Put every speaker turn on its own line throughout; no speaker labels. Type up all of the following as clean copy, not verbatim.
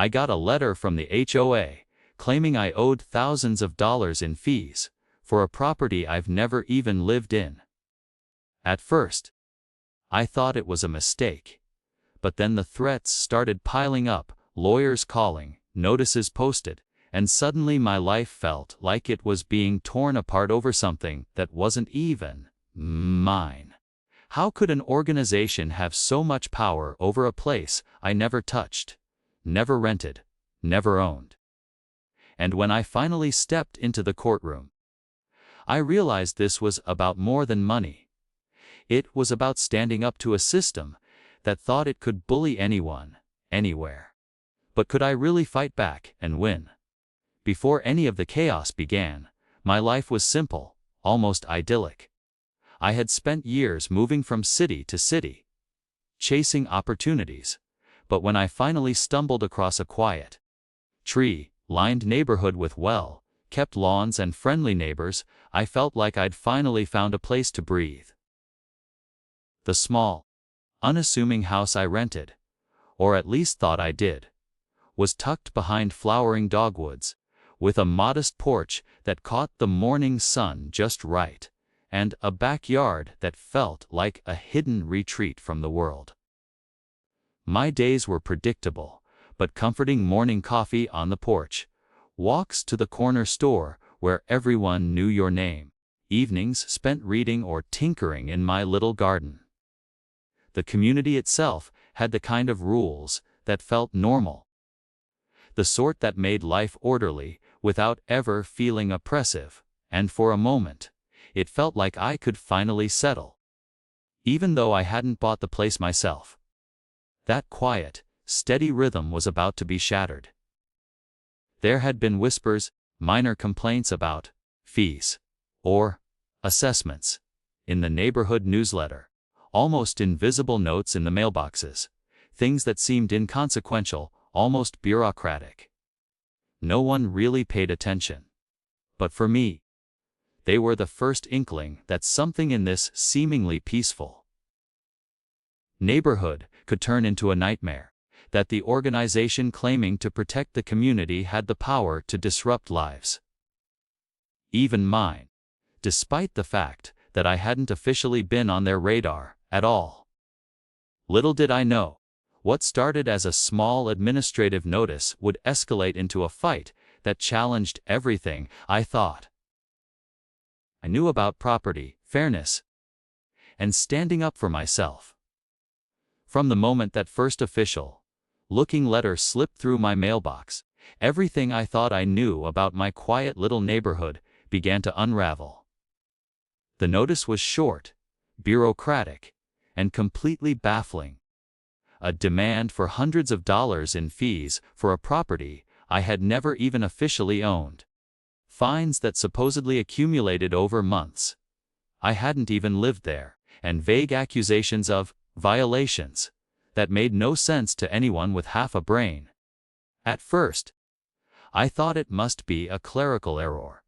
I got a letter from the HOA claiming I owed thousands of dollars in fees for a property I've never even lived in. At first, I thought it was a mistake, but then the threats started piling up, lawyers calling, notices posted, and suddenly my life felt like it was being torn apart over something that wasn't even mine. How could an organization have so much power over a place I never touched, never rented, never owned? And when I finally stepped into the courtroom, I realized this was about more than money. It was about standing up to a system that thought it could bully anyone, anywhere. But could I really fight back and win? Before any of the chaos began, my life was simple, almost idyllic. I had spent years moving from city to city, chasing opportunities, but when I finally stumbled across a quiet, tree-lined neighborhood with well-kept lawns and friendly neighbors, I felt like I'd finally found a place to breathe. The small, unassuming house I rented, or at least thought I did, was tucked behind flowering dogwoods, with a modest porch that caught the morning sun just right, and a backyard that felt like a hidden retreat from the world. My days were predictable, but comforting: morning coffee on the porch, walks to the corner store where everyone knew your name, evenings spent reading or tinkering in my little garden. The community itself had the kind of rules that felt normal, the sort that made life orderly without ever feeling oppressive, and for a moment, it felt like I could finally settle. Even though I hadn't bought the place myself, that quiet, steady rhythm was about to be shattered. There had been whispers, minor complaints about fees or assessments in the neighborhood newsletter, almost invisible notes in the mailboxes, things that seemed inconsequential, almost bureaucratic. No one really paid attention. But for me, they were the first inkling that something in this seemingly peaceful neighborhood could turn into a nightmare, that the organization claiming to protect the community had the power to disrupt lives. Even mine, despite the fact that I hadn't officially been on their radar at all. Little did I know, what started as a small administrative notice would escalate into a fight that challenged everything I thought I knew about property, fairness, and standing up for myself. From the moment that first official-looking letter slipped through my mailbox, everything I thought I knew about my quiet little neighborhood began to unravel. The notice was short, bureaucratic, and completely baffling. A demand for hundreds of dollars in fees for a property I had never even officially owned. Fines that supposedly accumulated over months. I hadn't even lived there, and vague accusations of violations that made no sense to anyone with half a brain. At first, I thought it must be a clerical error,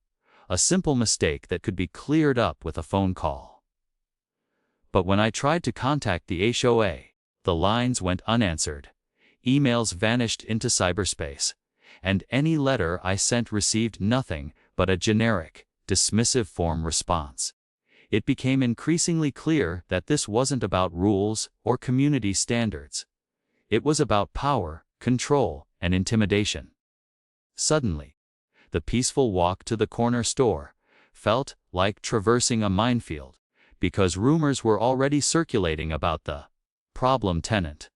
a simple mistake that could be cleared up with a phone call. But when I tried to contact the HOA, the lines went unanswered, emails vanished into cyberspace, and any letter I sent received nothing but a generic, dismissive form response. It became increasingly clear that this wasn't about rules or community standards. It was about power, control, and intimidation. Suddenly, the peaceful walk to the corner store felt like traversing a minefield, because rumors were already circulating about the problem tenant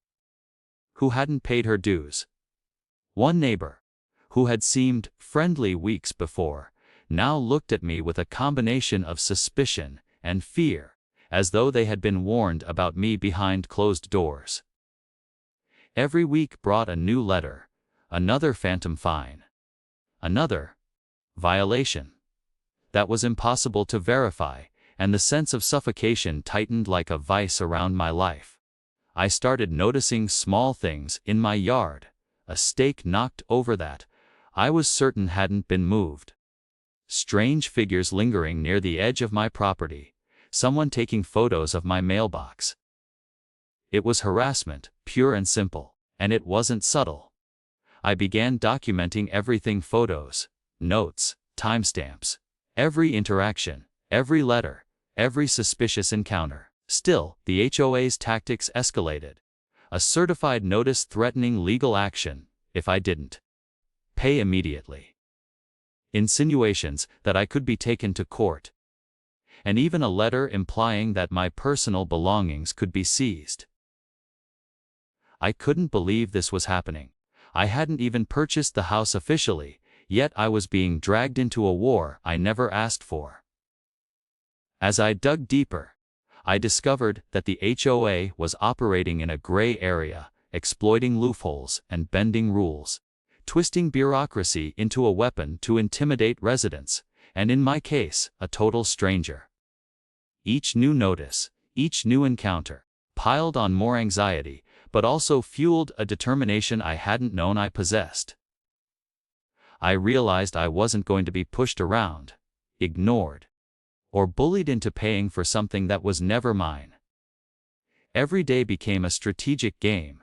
who hadn't paid her dues. One neighbor, who had seemed friendly weeks before, now looked at me with a combination of suspicion and fear, as though they had been warned about me behind closed doors. Every week brought a new letter, another phantom fine, another violation that was impossible to verify, and the sense of suffocation tightened like a vice around my life. I started noticing small things in my yard, a stake knocked over that I was certain hadn't been moved. Strange figures lingering near the edge of my property, someone taking photos of my mailbox. It was harassment, pure and simple, and it wasn't subtle. I began documenting everything: photos, notes, timestamps, every interaction, every letter, every suspicious encounter. Still, the HOA's tactics escalated. A certified notice threatening legal action if I didn't pay immediately. Insinuations that I could be taken to court. And even a letter implying that my personal belongings could be seized. I couldn't believe this was happening. I hadn't even purchased the house officially, yet I was being dragged into a war I never asked for. As I dug deeper, I discovered that the HOA was operating in a gray area, exploiting loopholes and bending rules, twisting bureaucracy into a weapon to intimidate residents, and in my case, a total stranger. Each new notice, each new encounter, piled on more anxiety, but also fueled a determination I hadn't known I possessed. I realized I wasn't going to be pushed around, ignored, or bullied into paying for something that was never mine. Every day became a strategic game.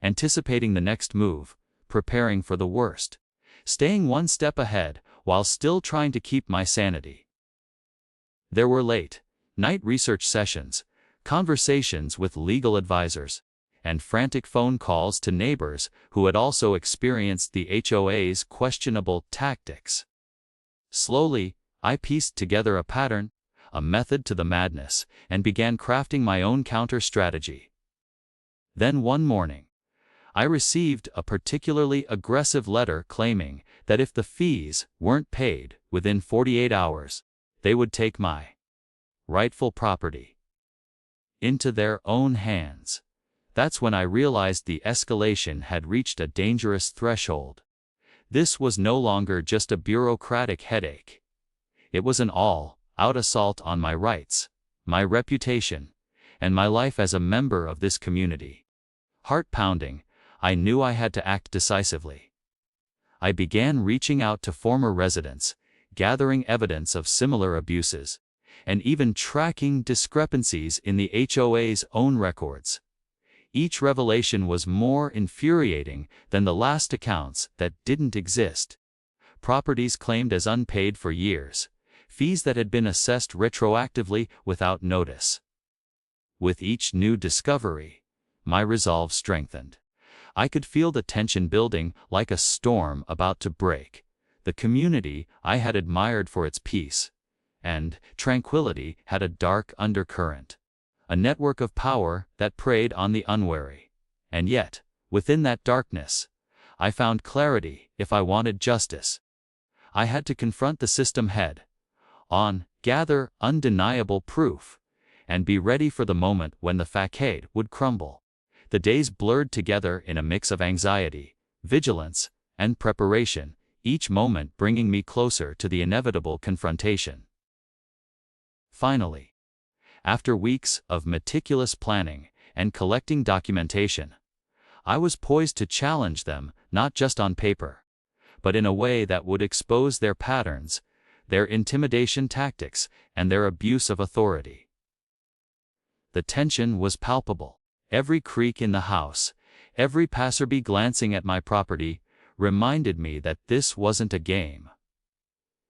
Anticipating the next move, preparing for the worst, staying one step ahead while still trying to keep my sanity. There were late-night research sessions, conversations with legal advisors, and frantic phone calls to neighbors who had also experienced the HOA's questionable tactics. Slowly, I pieced together a pattern, a method to the madness, and began crafting my own counter-strategy. Then one morning, I received a particularly aggressive letter claiming that if the fees weren't paid within 48 hours, they would take my rightful property into their own hands. That's when I realized the escalation had reached a dangerous threshold. This was no longer just a bureaucratic headache. It was an all-out assault on my rights, my reputation, and my life as a member of this community. Heart-pounding, I knew I had to act decisively. I began reaching out to former residents, gathering evidence of similar abuses, and even tracking discrepancies in the HOA's own records. Each revelation was more infuriating than the last accounts that didn't exist. Properties claimed as unpaid for years, fees that had been assessed retroactively without notice. With each new discovery, my resolve strengthened. I could feel the tension building like a storm about to break. The community I had admired for its peace and tranquility had a dark undercurrent, a network of power that preyed on the unwary. And yet, within that darkness, I found clarity. If I wanted justice, I had to confront the system head-on, gather undeniable proof, and be ready for the moment when the facade would crumble. The days blurred together in a mix of anxiety, vigilance, and preparation, each moment bringing me closer to the inevitable confrontation. Finally, after weeks of meticulous planning and collecting documentation, I was poised to challenge them, not just on paper, but in a way that would expose their patterns, their intimidation tactics, and their abuse of authority. The tension was palpable. Every creak in the house, every passerby glancing at my property, reminded me that this wasn't a game.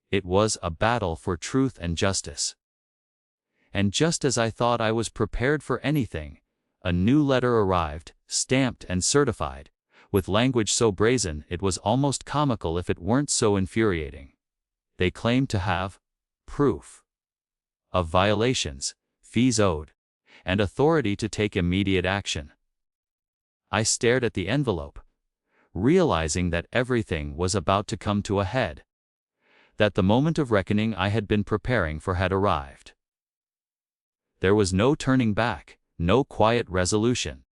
It was a battle for truth and justice. And just as I thought I was prepared for anything, a new letter arrived, stamped and certified, with language so brazen it was almost comical if it weren't so infuriating. They claimed to have proof of violations, fees owed, and authority to take immediate action. I stared at the envelope, realizing that everything was about to come to a head, that the moment of reckoning I had been preparing for had arrived. There was no turning back, no quiet resolution.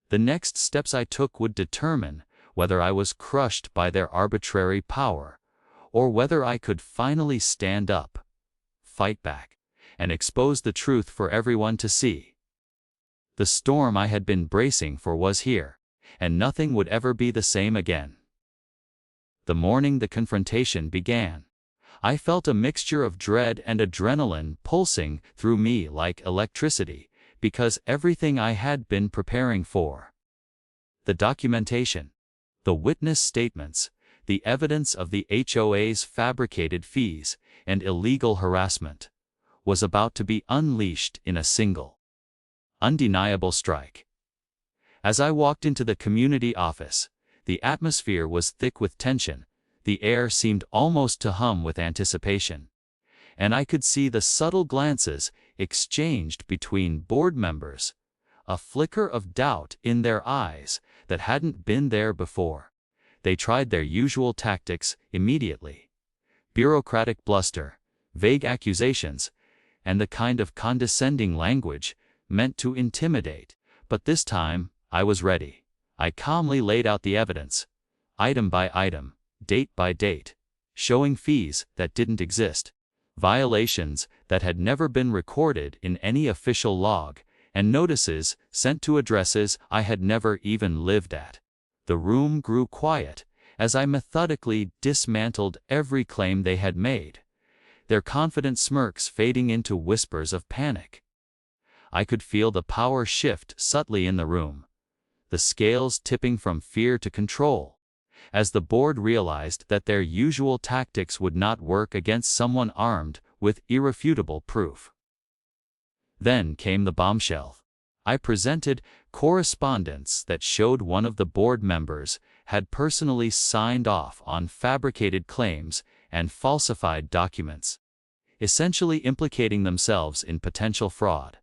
The next steps I took would determine whether I was crushed by their arbitrary power, or whether I could finally stand up, fight back, and expose the truth for everyone to see. The storm I had been bracing for was here, and nothing would ever be the same again. The morning the confrontation began, I felt a mixture of dread and adrenaline pulsing through me like electricity, because everything I had been preparing for, the documentation, The witness statements, the evidence of the HOA's fabricated fees and illegal harassment, was about to be unleashed in a single, undeniable strike. As I walked into the community office, the atmosphere was thick with tension, the air seemed almost to hum with anticipation, and I could see the subtle glances exchanged between board members, a flicker of doubt in their eyes that hadn't been there before. They tried their usual tactics immediately: bureaucratic bluster, vague accusations, and the kind of condescending language meant to intimidate. But this time, I was ready. I calmly laid out the evidence, item by item, date by date, showing fees that didn't exist, violations that had never been recorded in any official log, and notices sent to addresses I had never even lived at. The room grew quiet as I methodically dismantled every claim they had made, their confident smirks fading into whispers of panic. I could feel the power shift subtly in the room, the scales tipping from fear to control, as the board realized that their usual tactics would not work against someone armed with irrefutable proof. Then came the bombshell. I presented correspondence that showed one of the board members had personally signed off on fabricated claims and falsified documents, essentially implicating themselves in potential fraud.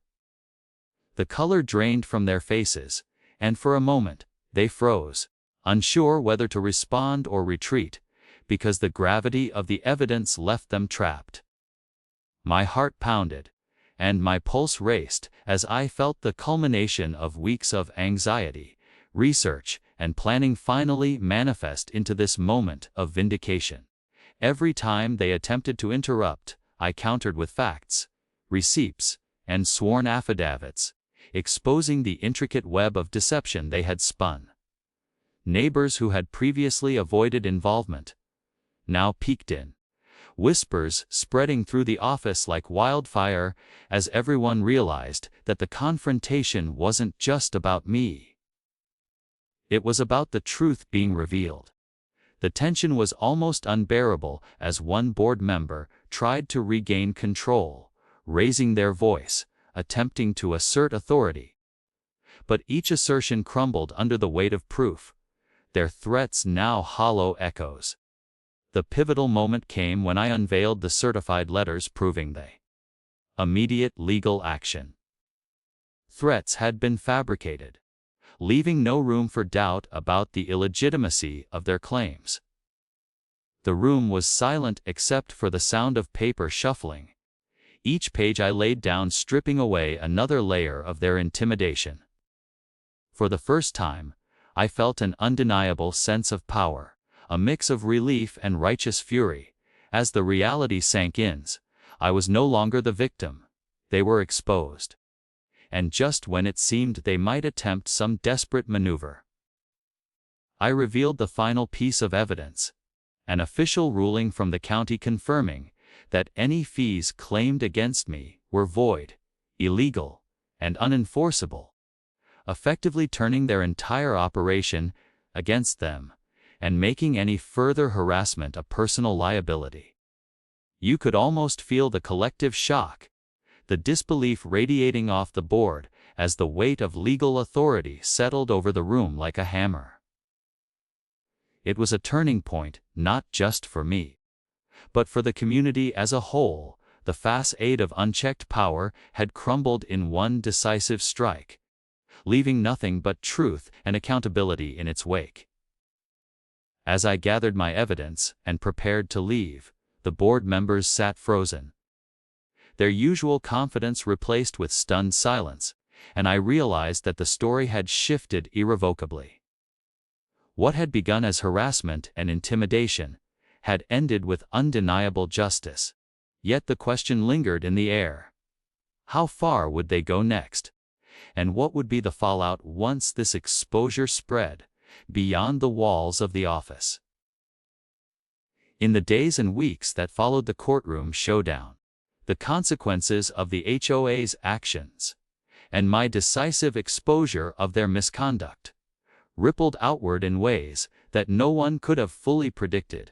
The color drained from their faces, and for a moment, they froze, unsure whether to respond or retreat, because the gravity of the evidence left them trapped. My heart pounded, and my pulse raced as I felt the culmination of weeks of anxiety, research, and planning finally manifest into this moment of vindication. Every time they attempted to interrupt, I countered with facts, receipts, and sworn affidavits, exposing the intricate web of deception they had spun. Neighbors who had previously avoided involvement now peeked in, whispers spreading through the office like wildfire as everyone realized that the confrontation wasn't just about me. It was about the truth being revealed. The tension was almost unbearable as one board member tried to regain control, raising their voice, attempting to assert authority. But each assertion crumbled under the weight of proof, their threats now hollow echoes. The pivotal moment came when I unveiled the certified letters proving the immediate legal action. Threats had been fabricated, leaving no room for doubt about the illegitimacy of their claims. The room was silent except for the sound of paper shuffling, each page I laid down stripping away another layer of their intimidation. For the first time, I felt an undeniable sense of power, a mix of relief and righteous fury. As the reality sank in, I was no longer the victim. They were exposed. And just when it seemed they might attempt some desperate maneuver, I revealed the final piece of evidence, an official ruling from the county confirming that any fees claimed against me were void, illegal, and unenforceable, effectively turning their entire operation against them and making any further harassment a personal liability. You could almost feel the collective shock, the disbelief radiating off the board as the weight of legal authority settled over the room like a hammer. It was a turning point, not just for me, but for the community as a whole. The facade of unchecked power had crumbled in one decisive strike, leaving nothing but truth and accountability in its wake. As I gathered my evidence and prepared to leave, the board members sat frozen, their usual confidence replaced with stunned silence, and I realized that the story had shifted irrevocably. What had begun as harassment and intimidation had ended with undeniable justice. Yet the question lingered in the air. How far would they go next? And what would be the fallout once this exposure spread beyond the walls of the office? In the days and weeks that followed the courtroom showdown, the consequences of the HOA's actions, and my decisive exposure of their misconduct, rippled outward in ways that no one could have fully predicted,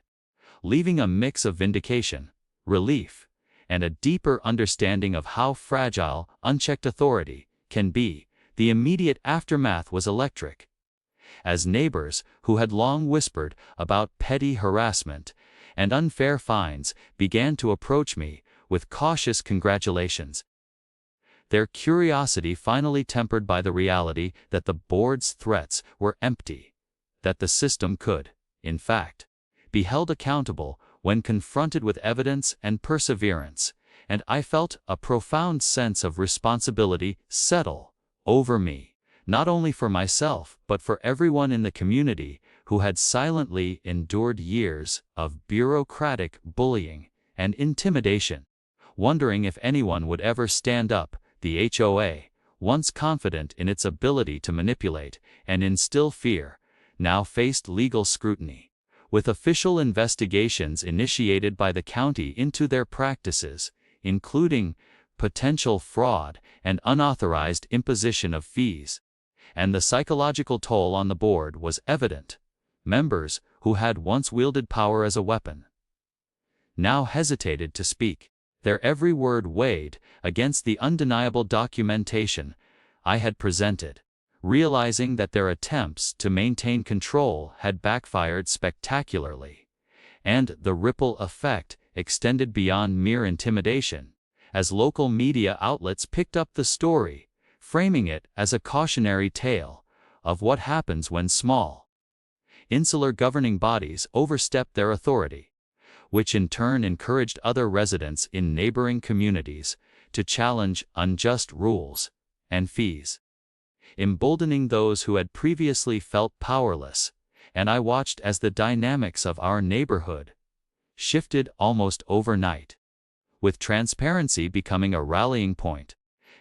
leaving a mix of vindication, relief, and a deeper understanding of how fragile, unchecked authority can be. The immediate aftermath was electric. As neighbors who had long whispered about petty harassment and unfair fines began to approach me with cautious congratulations, their curiosity finally tempered by the reality that the board's threats were empty, that the system could, in fact, be held accountable when confronted with evidence and perseverance, and I felt a profound sense of responsibility settle over me, not only for myself but for everyone in the community who had silently endured years of bureaucratic bullying and intimidation, wondering if anyone would ever stand up. The HOA, once confident in its ability to manipulate and instill fear, now faced legal scrutiny, with official investigations initiated by the county into their practices, including potential fraud and unauthorized imposition of fees. And the psychological toll on the board was evident. Members, who had once wielded power as a weapon, now hesitated to speak. Their every word weighed against the undeniable documentation I had presented, realizing that their attempts to maintain control had backfired spectacularly, and the ripple effect extended beyond mere intimidation, as local media outlets picked up the story, framing it as a cautionary tale of what happens when small, insular governing bodies overstep their authority, which in turn encouraged other residents in neighboring communities to challenge unjust rules and fees, emboldening those who had previously felt powerless. And I watched as the dynamics of our neighborhood shifted almost overnight, with transparency becoming a rallying point.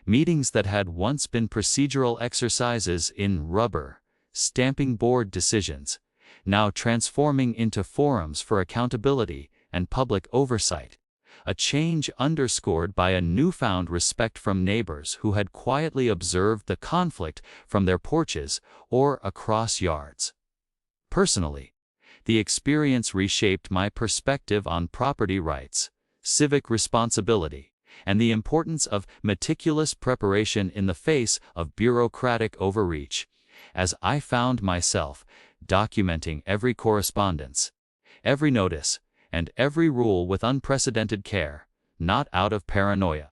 Meetings that had once been procedural exercises in rubber stamping board decisions, now transforming into forums for accountability and public oversight, a change underscored by a newfound respect from neighbors who had quietly observed the conflict from their porches or across yards. Personally, the experience reshaped my perspective on property rights, civic responsibility, and the importance of meticulous preparation in the face of bureaucratic overreach, as I found myself documenting every correspondence, every notice, and every rule with unprecedented care, not out of paranoia,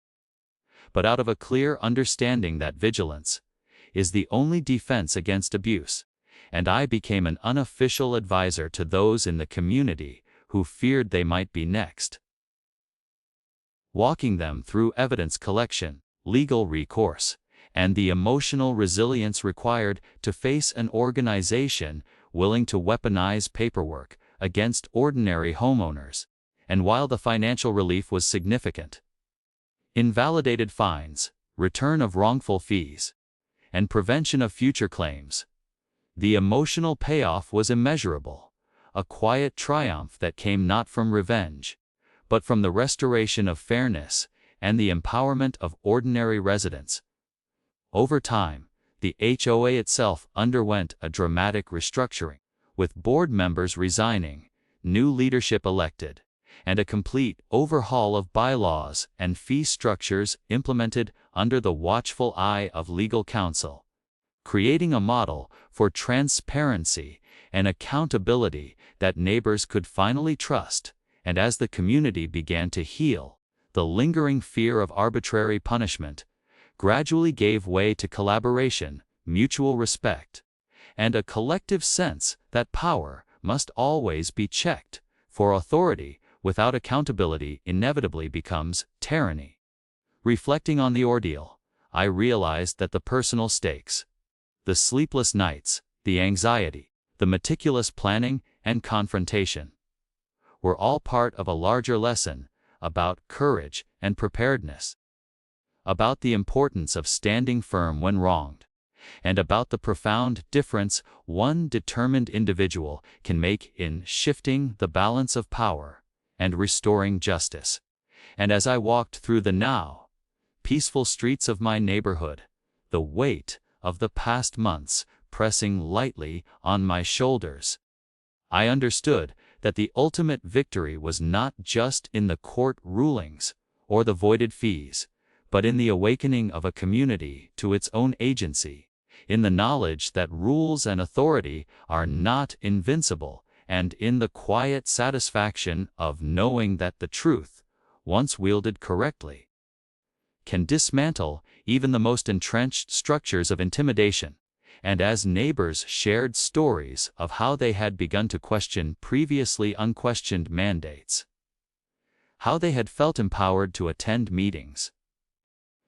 but out of a clear understanding that vigilance is the only defense against abuse, and I became an unofficial advisor to those in the community who feared they might be next, walking them through evidence collection, legal recourse, and the emotional resilience required to face an organization willing to weaponize paperwork against ordinary homeowners. And while the financial relief was significant, invalidated fines, return of wrongful fees, and prevention of future claims, the emotional payoff was immeasurable, a quiet triumph that came not from revenge, but from the restoration of fairness and the empowerment of ordinary residents. Over time, the HOA itself underwent a dramatic restructuring, with board members resigning, new leadership elected, and a complete overhaul of bylaws and fee structures implemented under the watchful eye of legal counsel, creating a model for transparency and accountability that neighbors could finally trust. And as the community began to heal, the lingering fear of arbitrary punishment gradually gave way to collaboration, mutual respect, and a collective sense that power must always be checked, for authority without accountability inevitably becomes tyranny. Reflecting on the ordeal, I realized that the personal stakes, the sleepless nights, the anxiety, the meticulous planning and confrontation, were all part of a larger lesson about courage and preparedness, about the importance of standing firm when wronged, and about the profound difference one determined individual can make in shifting the balance of power and restoring justice. And as I walked through the now peaceful streets of my neighborhood, the weight of the past months pressing lightly on my shoulders, I understood that the ultimate victory was not just in the court rulings or the voided fees, but in the awakening of a community to its own agency, in the knowledge that rules and authority are not invincible, and in the quiet satisfaction of knowing that the truth, once wielded correctly, can dismantle even the most entrenched structures of intimidation. And as neighbors shared stories of how they had begun to question previously unquestioned mandates, how they had felt empowered to attend meetings,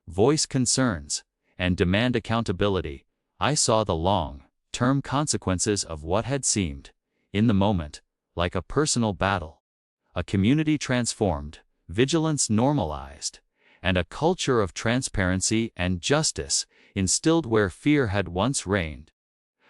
voice concerns, and demand accountability, I saw the long-term consequences of what had seemed, in the moment, like a personal battle. A community transformed, vigilance normalized, and a culture of transparency and justice instilled where fear had once reigned,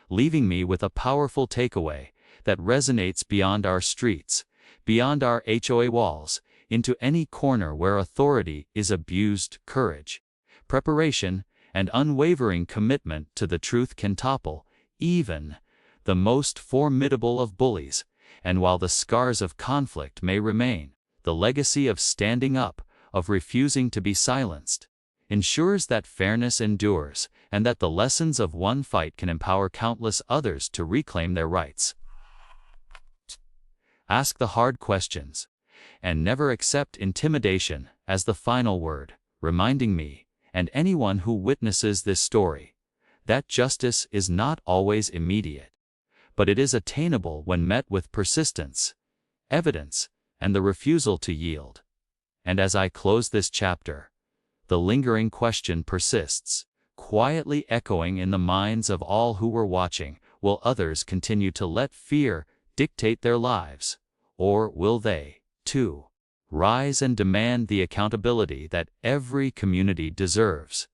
leaving me with a powerful takeaway that resonates beyond our streets, beyond our HOA walls, into any corner where authority is abused. Courage, preparation, and unwavering commitment to the truth can topple even the most formidable of bullies, and while the scars of conflict may remain, the legacy of standing up, of refusing to be silenced, ensures that fairness endures, and that the lessons of one fight can empower countless others to reclaim their rights. Ask the hard questions, and never accept intimidation as the final word, reminding me, and anyone who witnesses this story, that justice is not always immediate, but it is attainable when met with persistence, evidence, and the refusal to yield. And as I close this chapter, the lingering question persists, quietly echoing in the minds of all who were watching: will others continue to let fear dictate their lives, or will they, too, rise and demand the accountability that every community deserves?